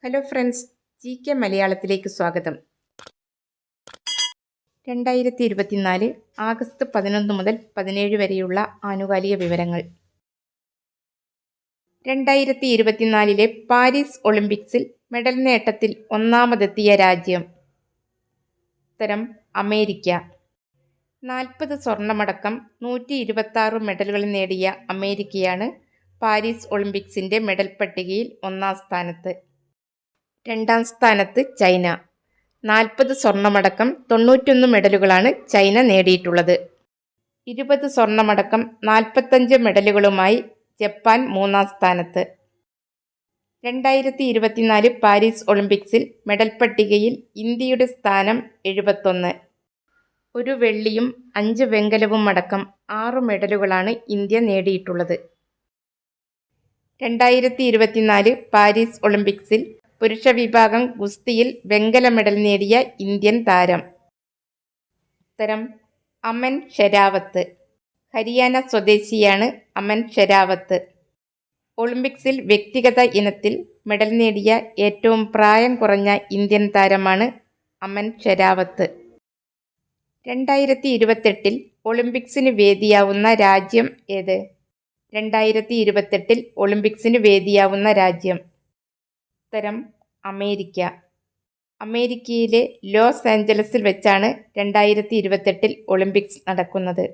Hello friends, GK മലയാളത്തിലേക്ക് സ്വാഗതം. 2024 August 11 മുതൽ 17 വരെയുള്ള ആനുകാലിക വിവരങ്ങൾ. 2024 പാരീസ് ഒളിമ്പിക്സിൽ മെഡൽ നേട്ടത്തിൽ ഒന്നാമതെത്തിയ രാജ്യം? ഉത്തരം അമേരിക്ക. 40 സ്വർണമടക്കം 126 മെഡലുകൾ നേടിയ അമേരിക്കയാണ് പാരീസ് ഒളിമ്പിക്സിൻ്റെ മെഡൽ പട്ടികയിൽ ഒന്നാം സ്ഥാനത്ത്. രണ്ടാം സ്ഥാനത്ത് ചൈന. 40 സ്വർണമടക്കം 91 മെഡലുകളാണ് ചൈന നേടിയിട്ടുള്ളത്. 20 സ്വർണമടക്കം 45 മെഡലുകളുമായി ജപ്പാൻ മൂന്നാം സ്ഥാനത്ത്. 2024 പാരീസ് ഒളിമ്പിക്സിൽ മെഡൽ പട്ടികയിൽ ഇന്ത്യയുടെ സ്ഥാനം 71. ഒരു വെള്ളിയും 5 വെങ്കലവും അടക്കം 6 മെഡലുകളാണ് ഇന്ത്യ നേടിയിട്ടുള്ളത്. 2024 പാരീസ് ഒളിമ്പിക്സിൽ പുരുഷ വിഭാഗം ഗുസ്തിയിൽ വെങ്കല മെഡൽ നേടിയ ഇന്ത്യൻ താരം? ഉത്തരം അമൻ ഷെരാവത്ത്. ഹരിയാന സ്വദേശിയാണ് അമൻ ഷെരാവത്ത്. ഒളിമ്പിക്സിൽ വ്യക്തിഗത ഇനത്തിൽ മെഡൽ നേടിയ ഏറ്റവും പ്രായം കുറഞ്ഞ ഇന്ത്യൻ താരമാണ് അമൻ ഷെരാവത്ത്. 2028 ഒളിമ്പിക്സിന് വേദിയാവുന്ന രാജ്യം ഏത്? 2028 ഒളിമ്പിക്സിന് വേദിയാവുന്ന രാജ്യം? ഉത്തരം അമേരിക്ക. അമേരിക്കയിലെ ലോസ് ആഞ്ചലസിൽ വെച്ചാണ് 2028 ഒളിമ്പിക്സ് നടക്കുന്നത്.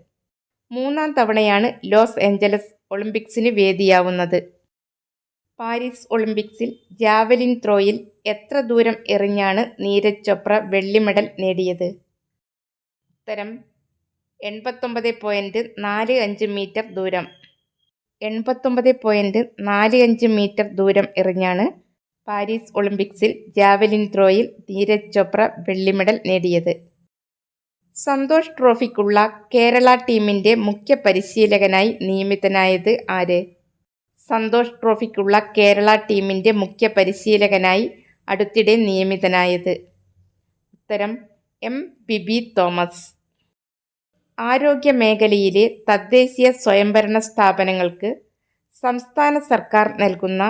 മൂന്നാം തവണയാണ് ലോസ് ആഞ്ചലസ് ഒളിമ്പിക്സിന് വേദിയാവുന്നത്. പാരീസ് ഒളിമ്പിക്സിൽ ജാവലിൻ ത്രോയിൽ എത്ര ദൂരം എറിഞ്ഞാണ് നീരജ് ചോപ്ര വെള്ളി മെഡൽ നേടിയത്? ഉത്തരം 89.45 മീറ്റർ ദൂരം. 89.45 മീറ്റർ ദൂരം എറിഞ്ഞാണ് പാരീസ് ഒളിമ്പിക്സിൽ ജാവലിൻ ത്രോയിൽ നീരജ് ചോപ്ര വെള്ളി മെഡൽ നേടിയത്. സന്തോഷ് ട്രോഫിക്കുള്ള കേരള ടീമിൻ്റെ മുഖ്യ പരിശീലകനായി നിയമിതനായത് ആര്? സന്തോഷ് ട്രോഫിക്കുള്ള കേരള ടീമിൻ്റെ മുഖ്യ പരിശീലകനായി അടുത്തിടെ നിയമിതനായത്? ഉത്തരം M. ബിബി തോമസ്. ആരോഗ്യ മേഖലയിലെ തദ്ദേശീയ സ്വയംഭരണ സ്ഥാപനങ്ങൾക്ക് സംസ്ഥാന സർക്കാർ നൽകുന്ന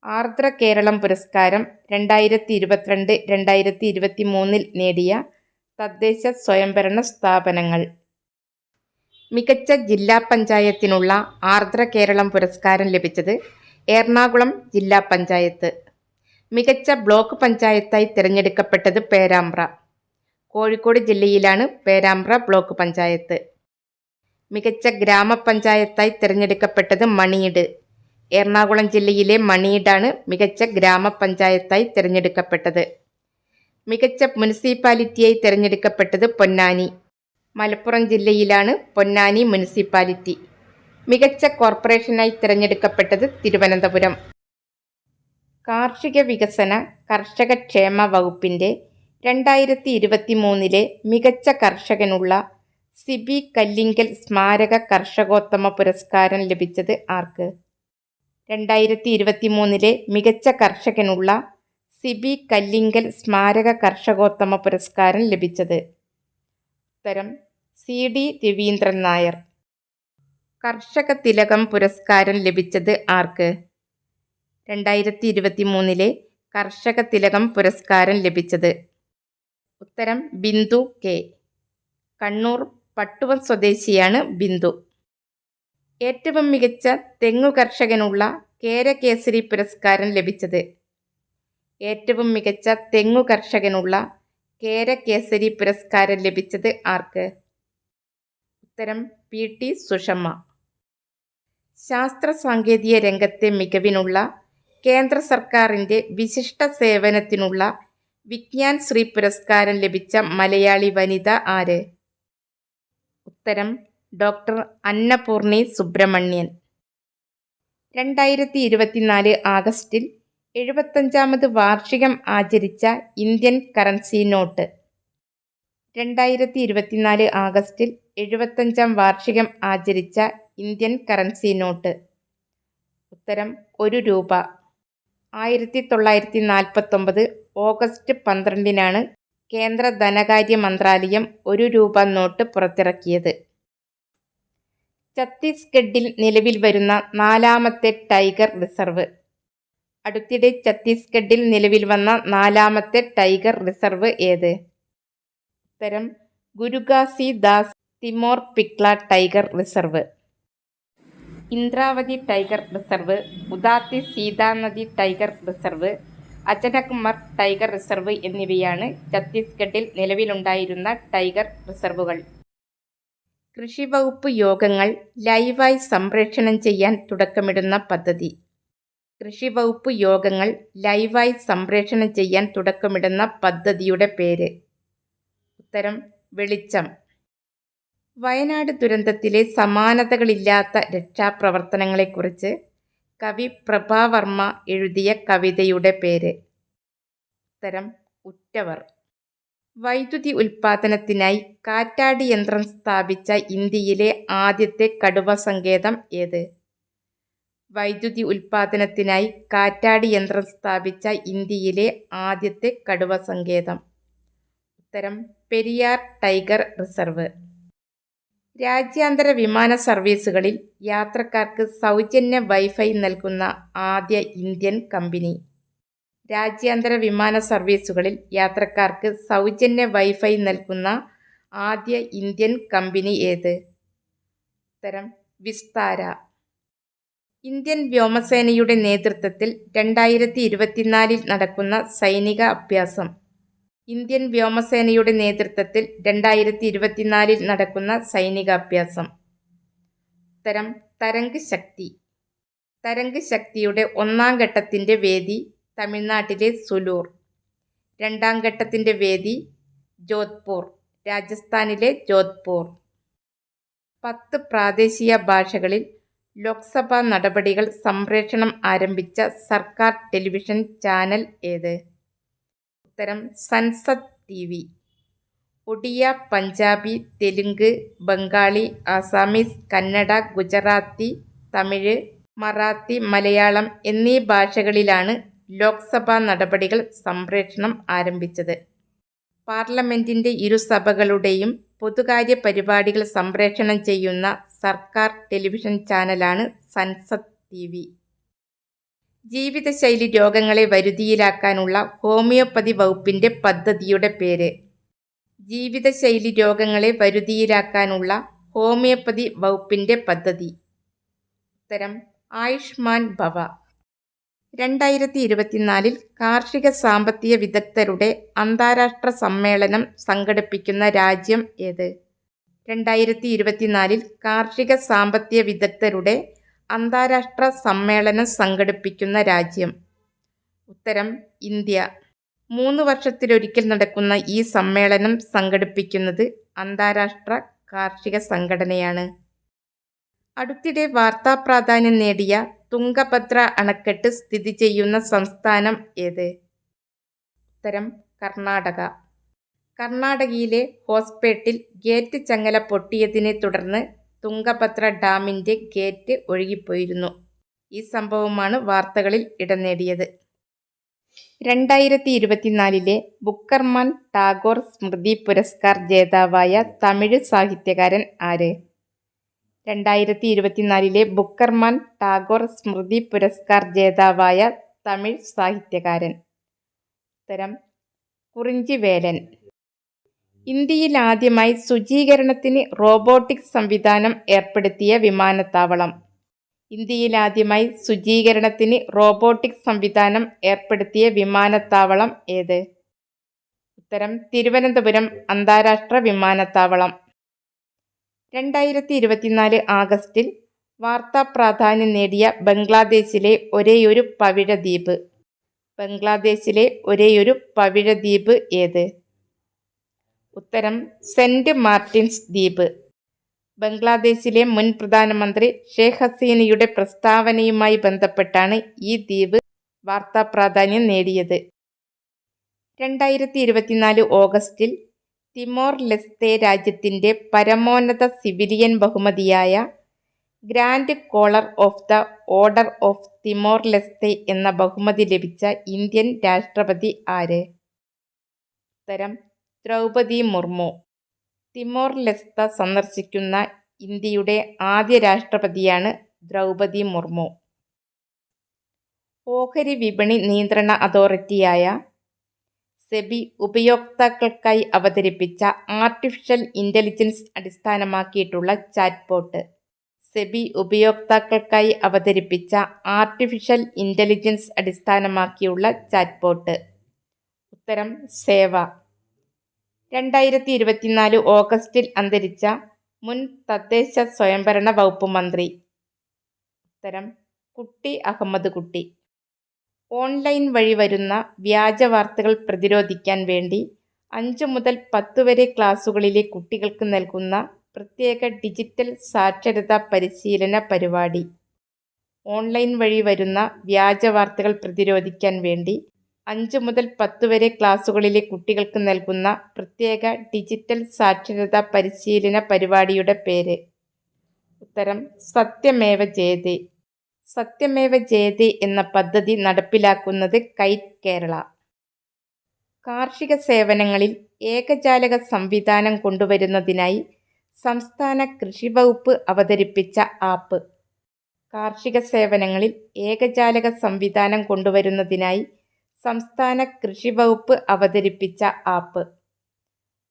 ആർദ്ര കേരളം പുരസ്കാരം 2022-2023 നേടിയ തദ്ദേശ സ്വയംഭരണ സ്ഥാപനങ്ങൾ? മികച്ച ജില്ലാ പഞ്ചായത്തിനുള്ള ആർദ്ര കേരളം പുരസ്കാരം ലഭിച്ചത് എറണാകുളം ജില്ലാ പഞ്ചായത്ത്. മികച്ച ബ്ലോക്ക് പഞ്ചായത്തായി തിരഞ്ഞെടുക്കപ്പെട്ടത് പേരാമ്പ്ര. കോഴിക്കോട് ജില്ലയിലാണ് പേരാമ്പ്ര ബ്ലോക്ക് പഞ്ചായത്ത്. മികച്ച ഗ്രാമപഞ്ചായത്തായി തിരഞ്ഞെടുക്കപ്പെട്ടത് മണിയിട്. എറണാകുളം ജില്ലയിലെ മണിയിടാണ് മികച്ച ഗ്രാമപഞ്ചായത്തായി തിരഞ്ഞെടുക്കപ്പെട്ടത്. മികച്ച മുനിസിപ്പാലിറ്റിയായി തിരഞ്ഞെടുക്കപ്പെട്ടത് പൊന്നാനി. മലപ്പുറം ജില്ലയിലാണ് പൊന്നാനി മുനിസിപ്പാലിറ്റി. മികച്ച കോർപ്പറേഷനായി തിരഞ്ഞെടുക്കപ്പെട്ടത് തിരുവനന്തപുരം. കാർഷിക വികസന കർഷക ക്ഷേമ വകുപ്പിൻ്റെ 2023 മികച്ച കർഷകനുള്ള സിബി കല്ലിങ്കൽ സ്മാരക കർഷകോത്തമ പുരസ്കാരം ലഭിച്ചത് ആർക്ക്? 2023 മികച്ച കർഷകനുള്ള സിബി കല്ലിങ്കൽ സ്മാരക കർഷകോത്തമ പുരസ്കാരം ലഭിച്ചത്? ഉത്തരം CD രവീന്ദ്രൻ നായർ. കർഷക തിലകം പുരസ്കാരം ലഭിച്ചത് ആർക്ക്? 2023 കർഷക തിലകം പുരസ്കാരം ലഭിച്ചത്? ഉത്തരം ബിന്ദു K. കണ്ണൂർ പട്ടുവം സ്വദേശിയാണ് ബിന്ദു. ഏറ്റവും മികച്ച തെങ്ങു കർഷകനുള്ള കേരകേസരി പുരസ്കാരം ലഭിച്ചത്? ഏറ്റവും മികച്ച തെങ്ങു കർഷകനുള്ള കേരകേസരി പുരസ്കാരം ലഭിച്ചത് ആർക്ക്? ഉത്തരം PT സുഷമ്മ. ശാസ്ത്ര സാങ്കേതിക രംഗത്തെ മികവിനുള്ള കേന്ദ്ര സർക്കാരിൻ്റെ വിശിഷ്ട സേവനത്തിനുള്ള വിജ്ഞാൻ ശ്രീ പുരസ്കാരം ലഭിച്ച മലയാളി വനിത ആര്? ഉത്തരം ഡോക്ടർ അന്നപൂർണി സുബ്രഹ്മണ്യൻ. 2024 ആഗസ്റ്റിൽ 75ാമത് വാർഷികം ആചരിച്ച ഇന്ത്യൻ കറൻസി നോട്ട്? 2024 ആഗസ്റ്റിൽ 75ാം വാർഷികം ആചരിച്ച ഇന്ത്യൻ കറൻസി നോട്ട്? ഉത്തരം 1 രൂപ. 1949 ഓഗസ്റ്റ് 12 കേന്ദ്ര ധനകാര്യ മന്ത്രാലയം 1 രൂപ നോട്ട് പുറത്തിറക്കിയത്. ഛത്തീസ്ഗഡിൽ നിലവിൽ വരുന്ന 4ാമത്തെ ടൈഗർ റിസർവ്? അടുത്തിടെ ഛത്തീസ്ഗഡിൽ നിലവിൽ വന്ന 4ാമത്തെ ടൈഗർ റിസർവ് ഏത്? ഉത്തരം Guru Ghasidas Tamor Pingla tiger reserve. Indravati tiger reserve, ഉദാത്തി Sitanadi tiger reserve, Achanakmar tiger reserve എന്നിവയാണ് ഛത്തീസ്ഗഡിൽ നിലവിലുണ്ടായിരുന്ന ടൈഗർ റിസർവുകൾ. കൃഷിവകുപ്പ് യോഗങ്ങൾ ലൈവായി സംപ്രേഷണം ചെയ്യാൻ തുടക്കമിടുന്ന പദ്ധതി. കൃഷിവകുപ്പ് യോഗങ്ങൾ ലൈവായി സംപ്രേഷണം ചെയ്യാൻ തുടക്കമിടുന്ന പദ്ധതിയുടെ പേര്? ഉത്തരം വെളിച്ചം. വയനാട് ദുരന്തത്തിലെ സമാനതകളില്ലാത്ത രക്ഷാപ്രവർത്തനങ്ങളെക്കുറിച്ച് കവി പ്രഭാവർമ്മ എഴുതിയ കവിതയുടെ പേര്? ഉത്തരം ഉറ്റവർ. വൈദ്യുതി ഉൽപ്പാദനത്തിനായി കാറ്റാടി യന്ത്രം സ്ഥാപിച്ച ഇന്ത്യയിലെ ആദ്യത്തെ കടുവ സങ്കേതം ഏത്? വൈദ്യുതി ഉൽപ്പാദനത്തിനായി കാറ്റാടി യന്ത്രം സ്ഥാപിച്ച ഇന്ത്യയിലെ ആദ്യത്തെ കടുവ സങ്കേതം? ഉത്തരം പെരിയാർ ടൈഗർ റിസർവ്. രാജ്യാന്തര വിമാന സർവീസുകളിൽ യാത്രക്കാർക്ക് സൗജന്യ വൈഫൈ നൽകുന്ന ആദ്യ ഇന്ത്യൻ കമ്പനി? രാജ്യാന്തര വിമാന സർവീസുകളിൽ യാത്രക്കാർക്ക് സൗജന്യ വൈഫൈ നൽകുന്ന ആദ്യ ഇന്ത്യൻ കമ്പനി ഏത്? ഉത്തരം വിസ്താര. ഇന്ത്യൻ വ്യോമസേനയുടെ നേതൃത്വത്തിൽ 2024 നടക്കുന്ന സൈനിക അഭ്യാസം? ഇന്ത്യൻ വ്യോമസേനയുടെ നേതൃത്വത്തിൽ 2024 നടക്കുന്ന സൈനികാഭ്യാസം? ഉത്തരം തരംഗ് ശക്തി. തരംഗ് ശക്തിയുടെ 1ാം ഘട്ടത്തിൻ്റെ വേദി തമിഴ്നാട്ടിലെ സുലൂർ, 2ാം ഘട്ടത്തിൻ്റെ വേദി ജോധ്പൂർ, രാജസ്ഥാനിലെ ജോധ്പൂർ. 10 പ്രാദേശിക ഭാഷകളിൽ ലോക്സഭാ നടപടികൾ സംപ്രേഷണം ആരംഭിച്ച സർക്കാർ ടെലിവിഷൻ ചാനൽ ഏത്? ഉത്തരം സൻസദ് TV. ഒഡിയ, പഞ്ചാബി, തെലുങ്ക്, ബംഗാളി, ആസാമീസ്, കന്നഡ, ഗുജറാത്തി, തമിഴ്, മറാത്തി, മലയാളം എന്നീ ഭാഷകളിലാണ് ലോക്സഭാ നടപടികൾ സംപ്രേഷണം ആരംഭിച്ചത്. പാർലമെന്റിന്റെ ഇരുസഭകളുടെയും പൊതുകാര്യ പരിപാടികൾ സംപ്രേഷണം ചെയ്യുന്ന സർക്കാർ ടെലിവിഷൻ ചാനലാണ് സൻസദ് TV. ജീവിതശൈലി രോഗങ്ങളെ വരുതിയിലാക്കാനുള്ള ഹോമിയോപ്പതി വകുപ്പിന്റെ പദ്ധതിയുടെ പേര്? ജീവിതശൈലി രോഗങ്ങളെ വരുതിയിലാക്കാനുള്ള ഹോമിയോപ്പതി വകുപ്പിന്റെ പദ്ധതി? ഉത്തരം ആയുഷ്മാൻ ഭവ. 2024 കാർഷിക സാമ്പത്തിക വിദഗ്ധരുടെ അന്താരാഷ്ട്ര സമ്മേളനം സംഘടിപ്പിക്കുന്ന രാജ്യം ഏത്? 2024 കാർഷിക സാമ്പത്തിക വിദഗ്ധരുടെ അന്താരാഷ്ട്ര സമ്മേളനം സംഘടിപ്പിക്കുന്ന രാജ്യം? ഉത്തരം ഇന്ത്യ. 3 വർഷത്തിലൊരിക്കൽ നടക്കുന്ന ഈ സമ്മേളനം സംഘടിപ്പിക്കുന്നത് അന്താരാഷ്ട്ര കാർഷിക സംഘടനയാണ്. അടുത്തിടെ വാർത്താ പ്രാധാന്യം നേടിയ തുംഗഭദ്ര അണക്കെട്ട് സ്ഥിതി ചെയ്യുന്ന സംസ്ഥാനം ഏത്? ഉത്തരം കർണാടക. കർണാടകയിലെ ഹോസ്പേട്ടിൽ ഗേറ്റ് ചങ്ങല പൊട്ടിയതിനെ തുടർന്ന് തുംഗഭദ്ര ഡാമിൻ്റെ ഗേറ്റ് ഒഴുകിപ്പോയിരുന്നു. ഈ സംഭവമാണ് വാർത്തകളിൽ ഇടം നേടിയത്. 2024 ബുക്കർമാൻ ടാഗോർ സ്മൃതി പുരസ്കാർ ജേതാവായ തമിഴ് സാഹിത്യകാരൻ ആര്? 2024 ബുക്കർമാൻ ടാഗോർ സ്മൃതി പുരസ്കാർ ജേതാവായ തമിഴ് സാഹിത്യകാരൻ? ഉത്തരം കുറിഞ്ചിവേലൻ. ഇന്ത്യയിൽ ആദ്യമായി ശുചീകരണത്തിന് റോബോട്ടിക് സംവിധാനം ഏർപ്പെടുത്തിയ വിമാനത്താവളം? ഇന്ത്യയിൽ ആദ്യമായി ശുചീകരണത്തിന് റോബോട്ടിക് സംവിധാനം ഏർപ്പെടുത്തിയ വിമാനത്താവളം ഏത്? ഉത്തരം തിരുവനന്തപുരം അന്താരാഷ്ട്ര വിമാനത്താവളം. 2024 ആഗസ്റ്റിൽ വാർത്താ പ്രാധാന്യം നേടിയ ബംഗ്ലാദേശിലെ ഒരേയൊരു പവിഴദ്വീപ്? ബംഗ്ലാദേശിലെ ഒരേയൊരു പവിഴദ്വീപ് ഏത്? ഉത്തരം സെന്റ് മാർട്ടിൻസ് ദ്വീപ്. ബംഗ്ലാദേശിലെ മുൻ പ്രധാനമന്ത്രി ഷേഖ് ഹസീനയുടെ പ്രസ്താവനയുമായി ബന്ധപ്പെട്ടാണ് ഈ ദ്വീപ് വാർത്താ പ്രാധാന്യം നേടിയത്. 2024 ഓഗസ്റ്റിൽ തിമോർ ലെസ്തെ രാജ്യത്തിൻ്റെ പരമോന്നത സിവിലിയൻ ബഹുമതിയായ grand collar of the order of Timor Leste എന്ന ബഹുമതി ലഭിച്ച ഇന്ത്യൻ രാഷ്ട്രപതി ആര്? ഉത്തരം ദ്രൗപദി മുർമു. തിമോർ ലെസ്തെ സന്ദർശിക്കുന്ന ഇന്ത്യയുടെ ആദ്യ രാഷ്ട്രപതിയാണ് ദ്രൗപദി മുർമു. ഓഹരി വിപണി നിയന്ത്രണ അതോറിറ്റിയായ സെബി ഉപയോക്താക്കൾക്കായി അവതരിപ്പിച്ച ആർട്ടിഫിഷ്യൽ ഇന്റലിജൻസ് അടിസ്ഥാനമാക്കിയിട്ടുള്ള ചാറ്റ്ബോട്ട്. സെബി ഉപയോക്താക്കൾക്കായി അവതരിപ്പിച്ച ആർട്ടിഫിഷ്യൽ ഇന്റലിജൻസ് അടിസ്ഥാനമാക്കിയുള്ള ചാറ്റ്ബോട്ട്. ഉത്തരം സേവ. 2024 ഓഗസ്റ്റിൽ അന്തരിച്ച മുൻ തദ്ദേശ സ്വയംഭരണ വകുപ്പ് മന്ത്രി. ഉത്തരം കുട്ടി അഹമ്മദ് കുട്ടി. ഓൺലൈൻ വഴി വരുന്ന വ്യാജ വാർത്തകൾ പ്രതിരോധിക്കാൻ വേണ്ടി 5 മുതൽ 10 വരെ ക്ലാസുകളിലെ കുട്ടികൾക്ക് നൽകുന്ന പ്രത്യേക ഡിജിറ്റൽ സാക്ഷരതാ പരിശീലന പരിപാടി. ഓൺലൈൻ വഴി വരുന്ന വ്യാജ വാർത്തകൾ പ്രതിരോധിക്കാൻ വേണ്ടി 5 മുതൽ 10 വരെ ക്ലാസുകളിലെ കുട്ടികൾക്ക് നൽകുന്ന പ്രത്യേക ഡിജിറ്റൽ സാക്ഷരതാ പരിശീലന പരിപാടിയുടെ പേര്. ഉത്തരം സത്യമേവ ജയതേ. സത്യമേവ ജയതേ എന്ന പദ്ധതി നടപ്പിലാക്കുന്നത് കൈറ്റ് കേരള. കാർഷിക സേവനങ്ങളിൽ ഏകജാലക സംവിധാനം കൊണ്ടുവരുന്നതിനായി സംസ്ഥാന കൃഷി വകുപ്പ് അവതരിപ്പിച്ച ആപ്പ്. കാർഷിക സേവനങ്ങളിൽ ഏകജാലക സംവിധാനം കൊണ്ടുവരുന്നതിനായി സംസ്ഥാന കൃഷി വകുപ്പ് അവതരിപ്പിച്ച ആപ്പ്.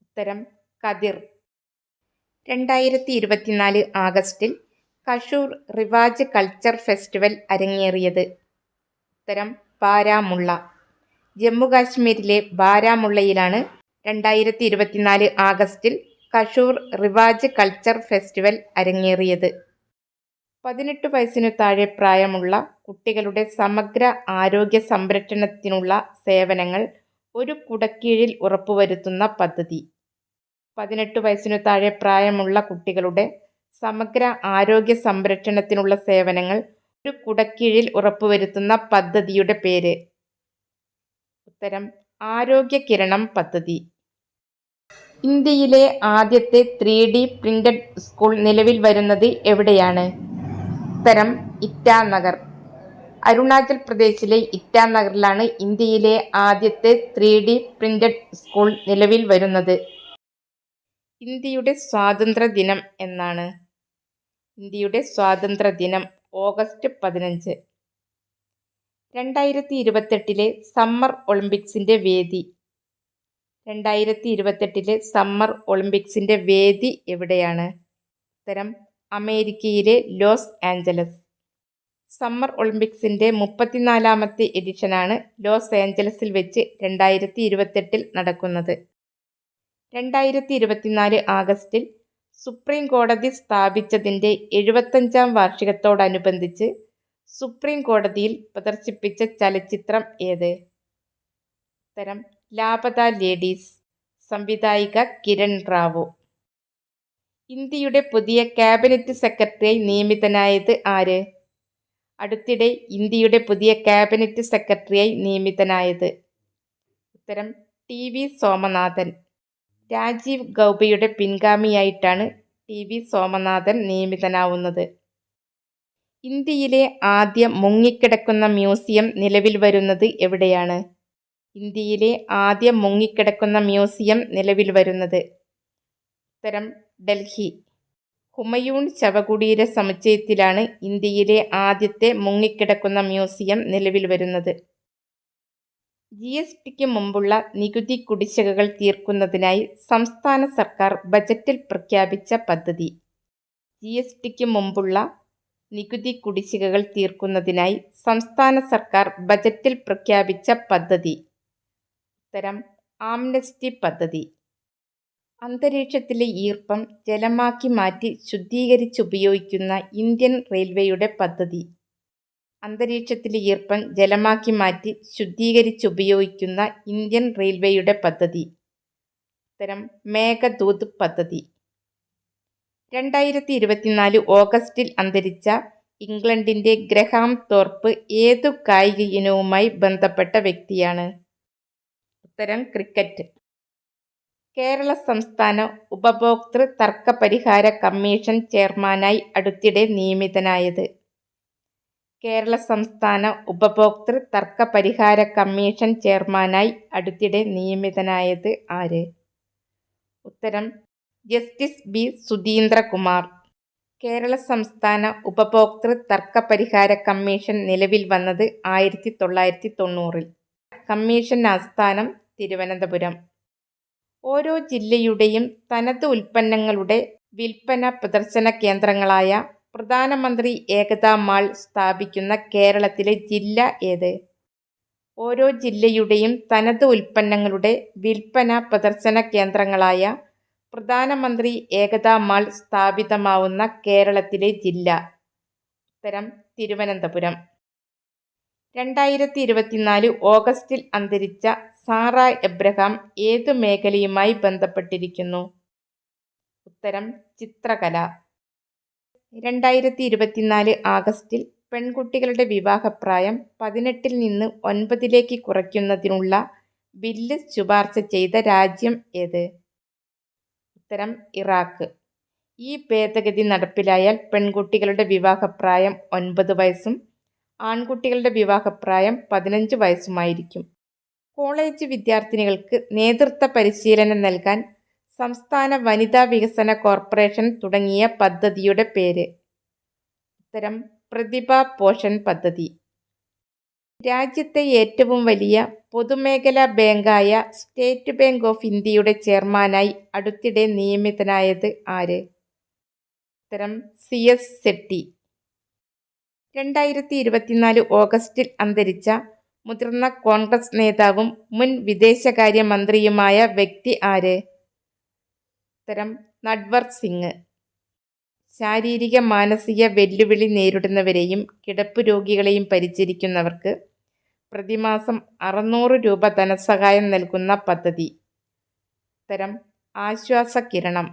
ഉത്തരം കതിർ. 2024 ആഗസ്റ്റിൽ കഷൂർ റിവാജ് കൾച്ചർ ഫെസ്റ്റിവൽ അരങ്ങേറിയത്. ഉത്തരം ബാരാമുള്ള. ജമ്മുകാശ്മീരിലെ ബാരാമുള്ളയിലാണ് 2024 ആഗസ്റ്റിൽ കഷൂർ റിവാജ് കൾച്ചർ ഫെസ്റ്റിവൽ അരങ്ങേറിയത്. 18 വയസ്സിനു താഴെ പ്രായമുള്ള കുട്ടികളുടെ സമഗ്ര ആരോഗ്യ സംരക്ഷണത്തിനുള്ള സേവനങ്ങൾ ഒരു കുടക്കീഴിൽ ഉറപ്പുവരുത്തുന്ന പദ്ധതി. 18 വയസ്സിനു താഴെ പ്രായമുള്ള കുട്ടികളുടെ സമഗ്ര ആരോഗ്യ സംരക്ഷണത്തിനുള്ള സേവനങ്ങൾ ഒരു കുടക്കീഴിൽ ഉറപ്പുവരുത്തുന്ന പദ്ധതിയുടെ പേര്. ഉത്തരം ആരോഗ്യ കിരണം പദ്ധതി. ഇന്ത്യയിലെ ആദ്യത്തെ 3D പ്രിന്റഡ് സ്കൂൾ നിലവിൽ വരുന്നത് എവിടെയാണ്? ഉത്തരം ഇറ്റാനഗർ. അരുണാചൽ പ്രദേശിലെ ഇറ്റാനഗറിലാണ് ഇന്ത്യയിലെ ആദ്യത്തെ 3D പ്രിന്റഡ് സ്കൂൾ നിലവിൽ വരുന്നത്. ഇന്ത്യയുടെ സ്വാതന്ത്ര്യ ദിനം എന്നാണ്? ഇന്ത്യയുടെ സ്വാതന്ത്ര്യ ദിനം ഓഗസ്റ്റ് 15. 2028 സമ്മർ ഒളിമ്പിക്സിന്റെ വേദി. 2028 സമ്മർ ഒളിമ്പിക്സിന്റെ വേദി എവിടെയാണ്? ഉത്തരം അമേരിക്കയിലെ ലോസ് ആഞ്ചലസ്. സമ്മർ ഒളിമ്പിക്സിന്റെ 34ാമത്തെ എഡിഷനാണ് ലോസ് ആഞ്ചലസിൽ വെച്ച് 2028 നടക്കുന്നത്. 2024 ആഗസ്റ്റിൽ സുപ്രീം കോടതി സ്ഥാപിച്ചതിന്റെ 75ാം വാർഷികത്തോടനുബന്ധിച്ച് സുപ്രീം കോടതിയിൽ പ്രദർശിപ്പിച്ച ചലച്ചിത്രം ഏത്? ഉത്തരം ലാപത ലേഡീസ്. സംവിധായിക കിരൺ റാവു. ഇന്ത്യയുടെ പുതിയ ക്യാബിനറ്റ് സെക്രട്ടറിയായി നിയമിതനായത് ആര്? അടുത്തിടെ ഇന്ത്യയുടെ പുതിയ ക്യാബിനറ്റ് സെക്രട്ടറിയായി നിയമിതനായത്. ഉത്തരം TV സോമനാഥൻ. രാജീവ് ഗൗബയുടെ പിൻഗാമിയായിട്ടാണ് TV സോമനാഥൻ നിയമിതനാവുന്നത്. ഇന്ത്യയിലെ ആദ്യ മുങ്ങിക്കിടക്കുന്ന മ്യൂസിയം നിലവിൽ വരുന്നത് എവിടെയാണ്? ഇന്ത്യയിലെ ആദ്യ മുങ്ങിക്കിടക്കുന്ന മ്യൂസിയം നിലവിൽ വരുന്നത്. ഉത്തരം ഡൽഹി. ഹുമയൂൺ ശവകുടീര സമുച്ചയത്തിലാണ് ഇന്ത്യയിലെ ആദ്യത്തെ മുങ്ങിക്കിടക്കുന്ന മ്യൂസിയം നിലവിൽ വരുന്നത്. GSTക്ക് മുമ്പുള്ള നികുതി കുടിശ്ശികകൾ തീർക്കുന്നതിനായി സംസ്ഥാന സർക്കാർ ബജറ്റിൽ പ്രഖ്യാപിച്ച പദ്ധതി. GSTക്ക് മുമ്പുള്ള നികുതി കുടിശ്ശികകൾ തീർക്കുന്നതിനായി സംസ്ഥാന സർക്കാർ ബജറ്റിൽ പ്രഖ്യാപിച്ച പദ്ധതി. ഉത്തരം ആംനെസ്റ്റി പദ്ധതി. അന്തരീക്ഷത്തിലെ ഈർപ്പം ജലമാക്കി മാറ്റി ശുദ്ധീകരിച്ചുപയോഗിക്കുന്ന ഇന്ത്യൻ റെയിൽവേയുടെ പദ്ധതി. അന്തരീക്ഷത്തിലെ ഈർപ്പം ജലമാക്കി മാറ്റി ശുദ്ധീകരിച്ചുപയോഗിക്കുന്ന ഇന്ത്യൻ റെയിൽവേയുടെ പദ്ധതി. ഉത്തരം മേഘദൂത് പദ്ധതി. 2024 ഓഗസ്റ്റിൽ അന്തരിച്ച ഇംഗ്ലണ്ടിന്റെ ഗ്രഹാം തോർപ്പ് ഏതു കായിക ഇനവുമായി ബന്ധപ്പെട്ട വ്യക്തിയാണ്? ഉത്തരം ക്രിക്കറ്റ്. കേരള സംസ്ഥാന ഉപഭോക്തൃ തർക്ക പരിഹാര കമ്മീഷൻ ചെയർമാനായി അടുത്തിടെ നിയമിതനായത്? കേരള സംസ്ഥാന ഉപഭോക്തൃ തർക്ക പരിഹാര കമ്മീഷൻ ചെയർമാനായി അടുത്തിടെ നിയമിതനായത് ആര്? ഉത്തരം ജസ്റ്റിസ് B സുധീന്ദ്രകുമാർ. കേരള സംസ്ഥാന ഉപഭോക്തൃ തർക്ക പരിഹാര കമ്മീഷൻ നിലവിൽ വന്നത് 1990-ൽ. കമ്മീഷൻ ആസ്ഥാനം തിരുവനന്തപുരം. ഓരോ ജില്ലയുടെയും തനത് ഉൽപ്പന്നങ്ങളുടെ വിൽപ്പന പ്രദർശന കേന്ദ്രങ്ങളായ പ്രധാനമന്ത്രി ഏകതാ മാൾ സ്ഥാപിക്കുന്ന കേരളത്തിലെ ജില്ല ഏത്? ഓരോ ജില്ലയുടെയും തനത് ഉൽപ്പന്നങ്ങളുടെ വിൽപ്പന പ്രദർശന കേന്ദ്രങ്ങളായ പ്രധാനമന്ത്രി ഏകതാ മാൾ സ്ഥാപിതമാവുന്ന കേരളത്തിലെ ജില്ല. ഉത്തരം തിരുവനന്തപുരം. 2024 ഓഗസ്റ്റിൽ അന്തരിച്ച സാറ എബ്രഹാം ഏതു മേഖലയുമായി ബന്ധപ്പെട്ടിരിക്കുന്നു? ഉത്തരം ചിത്രകല. 2024 ആഗസ്റ്റിൽ പെൺകുട്ടികളുടെ വിവാഹപ്രായം 18-ൽ നിന്ന് 9-ലേക്ക് കുറയ്ക്കുന്നതിനുള്ള ബില്ല് ശുപാർശ ചെയ്ത രാജ്യം ഏത്? ഉത്തരം ഇറാഖ്. ഈ ഭേദഗതി നടപ്പിലായാൽ പെൺകുട്ടികളുടെ വിവാഹപ്രായം 9 വയസ്സും ആൺകുട്ടികളുടെ വിവാഹപ്രായം 15 വയസ്സുമായിരിക്കും. കോളേജ് വിദ്യാർത്ഥിനികൾക്ക് നേതൃത്വ പരിശീലനം നൽകാൻ സംസ്ഥാന വനിതാ വികസന കോർപ്പറേഷൻ തുടങ്ങിയ പദ്ധതിയുടെ പേര്? ഉത്തരം പ്രതിഭ പോഷൺ പദ്ധതി. രാജ്യത്തെ ഏറ്റവും വലിയ പൊതുമേഖലാ ബാങ്കായ സ്റ്റേറ്റ് ബാങ്ക് ഓഫ് ഇന്ത്യയുടെ ചെയർമാനായി അടുത്തിടെ നിയമിതനായത് ആര്? ഉത്തരം CS സെട്ടി. 2024 ഓഗസ്റ്റിൽ അന്തരിച്ച മുതിർന്ന കോൺഗ്രസ് നേതാവും മുൻ വിദേശകാര്യ മന്ത്രിയുമായ വ്യക്തി ആര്? ഉത്തരം നട്വർ സിംഗ്. ശാരീരിക മാനസിക വെല്ലുവിളി നേരിടുന്നവരെയും കിടപ്പ് രോഗികളെയും പരിചരിക്കുന്നവർക്ക് പ്രതിമാസം 600 രൂപ ധനസഹായം നൽകുന്ന പദ്ധതി? ഉത്തരം ആശ്വാസ കിരണം.